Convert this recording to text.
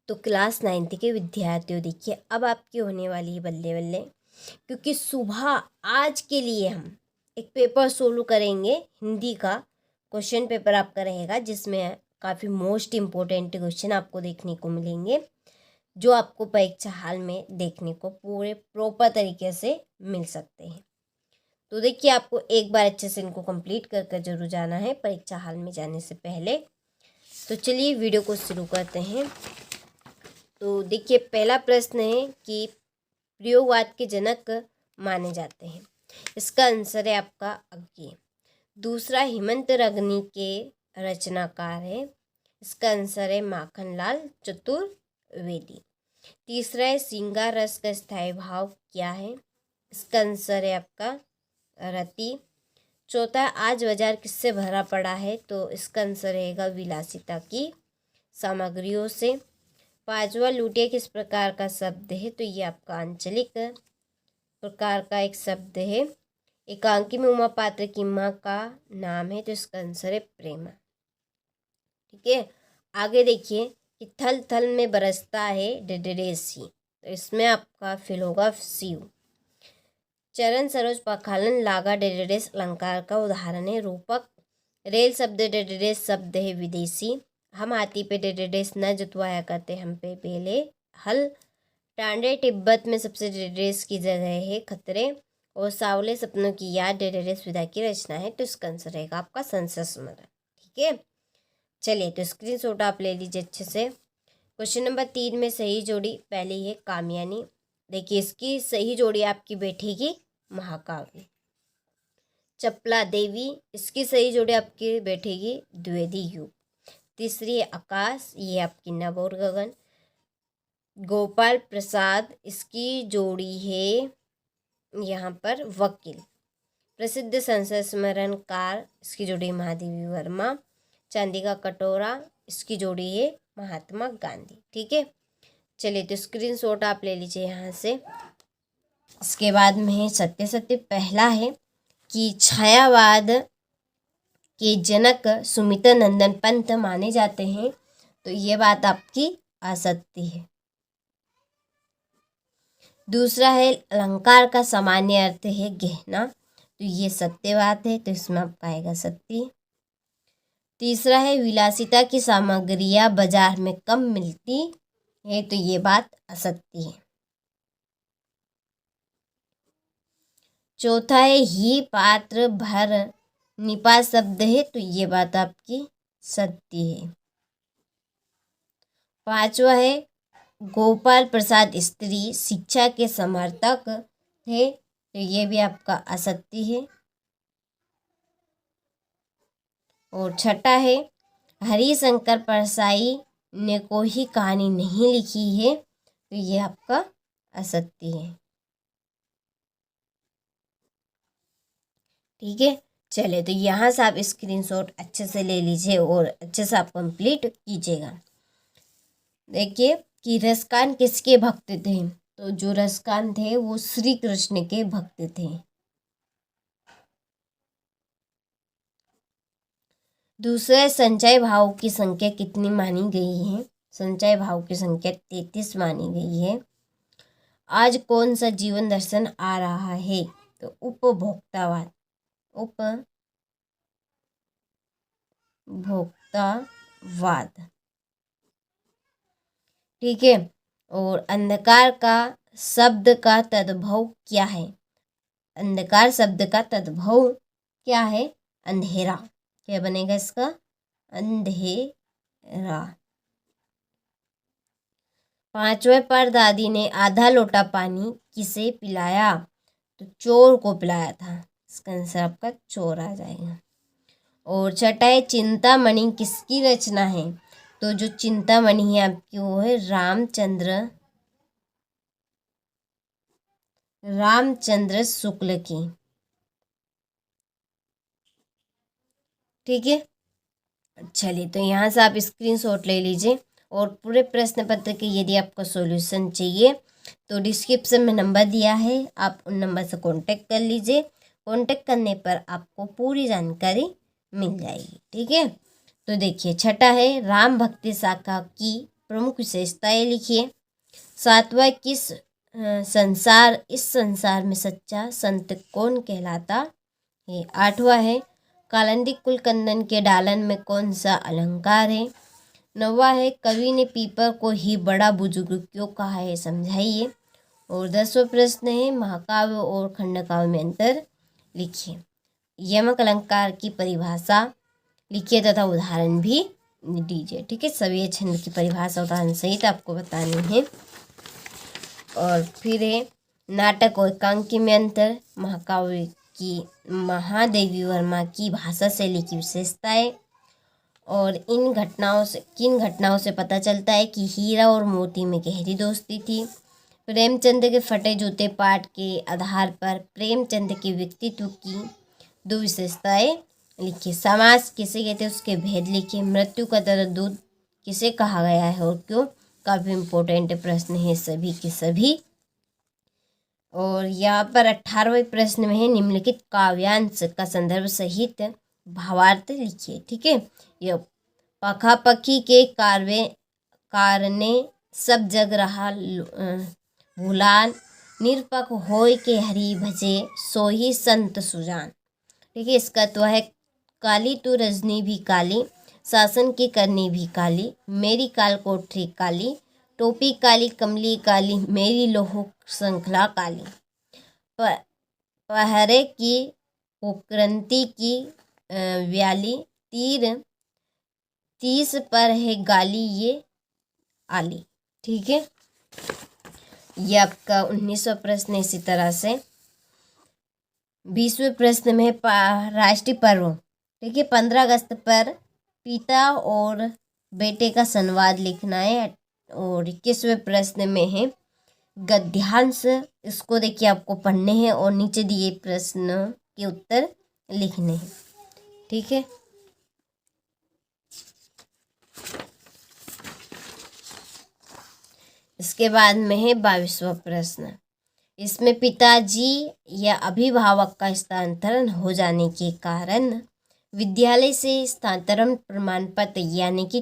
तो class 9th के विद्यार्थियों, देखिए अब आपकी होने वाली है बल्ले बल्ले, क्योंकि सुबह आज के लिए हम एक पेपर सोल्व करेंगे। हिंदी का क्वेश्चन पेपर आपका रहेगा, जिसमें काफ़ी मोस्ट इम्पोर्टेंट क्वेश्चन आपको देखने को मिलेंगे, जो आपको परीक्षा हाल में देखने को पूरे प्रॉपर तरीके से मिल सकते हैं। तो देखिए आपको एक बार अच्छे से इनको कंप्लीट कर कर जरूर जाना है परीक्षा हाल में जाने से पहले। तो चलिए वीडियो को शुरू करते हैं। तो देखिए पहला प्रश्न है कि प्रयोगवाद के जनक माने जाते हैं। इसका आंसर है आपका अज्ञेय। दूसरा हेमंतरग्नि के रचनाकार है। इसका आंसर है माखनलाल चतुर्वेदी। तीसरा है श्रृंगार रस का स्थायी भाव क्या है। इसका आंसर है आपका रति। चौथा आज बाजार किससे भरा पड़ा है, तो इसका आंसर रहेगा विलासिता की सामग्रियों से। पांचवा लुटिया किस प्रकार का शब्द है, तो ये आपका आंचलिक प्रकार का एक शब्द है। एकांकी में उमा पात्र की माँ का नाम है, तो इसका आंसर है प्रेमा। ठीक है, आगे देखिए कि थल थल में बरसता है डेडेसी, तो इसमें आपका फिल होगा शिव। चरण सरोज पखालन लागा डेडेस अलंकार का उदाहरण है। रूपक रेल शब्द डेडेस शब्द है विदेशी। हम हाथी पे डेडेस न जुतवाया करते, हम पे बेले हल। टांडे तिब्बत में सबसे डेडेस की जगह है खतरे। और सावले सपनों की याद डेडेस विदा की रचना है, तो इसका आंसर रहेगा आपका संसद स्मरण। ठीक है, चलिए तो स्क्रीनशॉट आप ले लीजिए अच्छे से। क्वेश्चन नंबर 3 में सही जोड़ी पहली है कामयानी। देखिए इसकी सही जोड़ी आपकी बैठेगी महाकाव्य। चपला देवी, इसकी सही जोड़ी आपकी बैठेगी द्विवेदी युग। तीसरी है आकाश, ये आपकी नभ और गगन। गोपाल प्रसाद, इसकी जोड़ी है यहाँ पर वकील। प्रसिद्ध संसद स्मरणकार, इसकी जोड़ी महादेवी वर्मा। चांदी का कटोरा, इसकी जोड़ी है महात्मा गांधी। ठीक है, चलिए तो स्क्रीनशॉट आप ले लीजिए यहाँ से। इसके बाद में सत्य सत्य पहला है कि छायावाद के जनक सुमित नंदन पंत माने जाते हैं, तो ये बात आपकी असत्य है। दूसरा है अलंकार का सामान्य अर्थ है गहना, तो ये सत्य बात है, तो इसमें आपका आएगा सत्य। तीसरा है विलासिता की सामग्रियां बाजार में कम मिलती है, तो ये बात असत्य है। चौथा है ही पात्र भर निपा शब्द है, तो ये बात आपकी सत्य है। पांचवा है गोपाल प्रसाद स्त्री शिक्षा के समर्थक थे, तो ये भी आपका असत्य है। और छठा है हरिशंकर परसाई ने कोई कहानी नहीं लिखी है, तो ये आपका असत्य है। ठीक है, चलिए तो यहाँ से आप स्क्रीनशॉट अच्छे से ले लीजिए और अच्छे से आप कंप्लीट कीजिएगा। देखिए कि रसकान किसके भक्त थे, तो जो रसकान थे वो श्री कृष्ण के भक्त थे। दूसरे संचय भाव की संख्या कितनी मानी गई है, संचय भाव की संख्या 33 मानी गई है। आज कौन सा जीवन दर्शन आ रहा है, तो उपभोक्तावाद, उपभोक्तावाद। ठीक है, और अंधकार का शब्द का तद्भव क्या है, अंधकार शब्द का तद्भव क्या है, अंधेरा। क्या बनेगा इसका, अंधेरा। पांचवें पर दादी ने आधा लोटा पानी किसे पिलाया, तो चोर को पिलाया था, इसका आंसर आपका चोर आ जाएगा। और छठा है चिंतामणि किसकी रचना है, तो जो चिंतामणि है आपकी वो है रामचंद्र शुक्ल की। ठीक है, चलिए तो यहाँ से आप स्क्रीनशॉट ले लीजिए। और पूरे प्रश्न पत्र के यदि आपको सॉल्यूशन चाहिए तो डिस्क्रिप्शन में नंबर दिया है, आप उन नंबर से कांटेक्ट कर लीजिए। कांटेक्ट करने पर आपको पूरी जानकारी मिल जाएगी। ठीक है, तो देखिए छठा है राम भक्ति शाखा की प्रमुख विशेषताएं लिखिए। 7वां इस संसार में सच्चा संत कौन कहलाता है। 8वां है कालिंदी कुलकंदन के डालन में कौन सा अलंकार है। 9वां है कवि ने पीपल को ही बड़ा बुजुर्ग क्यों कहा है, समझाइए। और 10वां प्रश्न है महाकाव्य और खंडकाव्य में अंतर लिखिए। यमक अलंकार की परिभाषा लिखिए तथा उदाहरण भी दीजिए। ठीक है, सभी छंद की परिभाषा उदाहरण सहित आपको बतानी है। और फिर है नाटक और एकांकी में अंतर, महाकाव्य की महादेवी वर्मा की भाषा शैली की विशेषताएं, और किन घटनाओं से पता चलता है कि हीरा और मोती में गहरी दोस्ती थी। प्रेमचंद के फटे जूते पाठ के आधार पर प्रेमचंद के व्यक्तित्व की 2 विशेषताएं लिखिए। समाज किसे कहते हैं उसके भेद लिखिए। मृत्यु का दूध किसे कहा गया है और क्यों, काफी इम्पोर्टेंट प्रश्न है सभी के सभी। और यहाँ पर 18वें प्रश्न में है निम्नलिखित काव्यांश का संदर्भ सहित भावार्थ लिखिए। ठीक है, यह पखापखी के कारणे सब जग रहा भूलान, निरपक होय के हरि भजे सोही संत सुजान। ठीक है, इसका तो है काली तू रजनी भी काली, शासन की करनी भी काली, मेरी काल कोठरी काली, टोपी काली कमली काली, मेरी लोह श्रृंखला काली, पहरे की उपक्रंति की व्याली, तीर 30 पर है गाली ये आली। ठीक है, ये आपका 19वां प्रश्न। इसी तरह से 20वें प्रश्न में राष्ट्रीय पर्व। ठीक है, 15 अगस्त पर पिता और बेटे का संवाद लिखना है। और 21वें प्रश्न में है गद्यांश, इसको देखिए आपको पढ़ने हैं और नीचे दिए प्रश्न के उत्तर लिखने हैं। ठीक है, इसके बाद में है 22वां प्रश्न। इसमें पिताजी या अभिभावक का स्थानांतरण हो जाने के कारण विद्यालय से स्थानांतरण प्रमाण पत्र यानी कि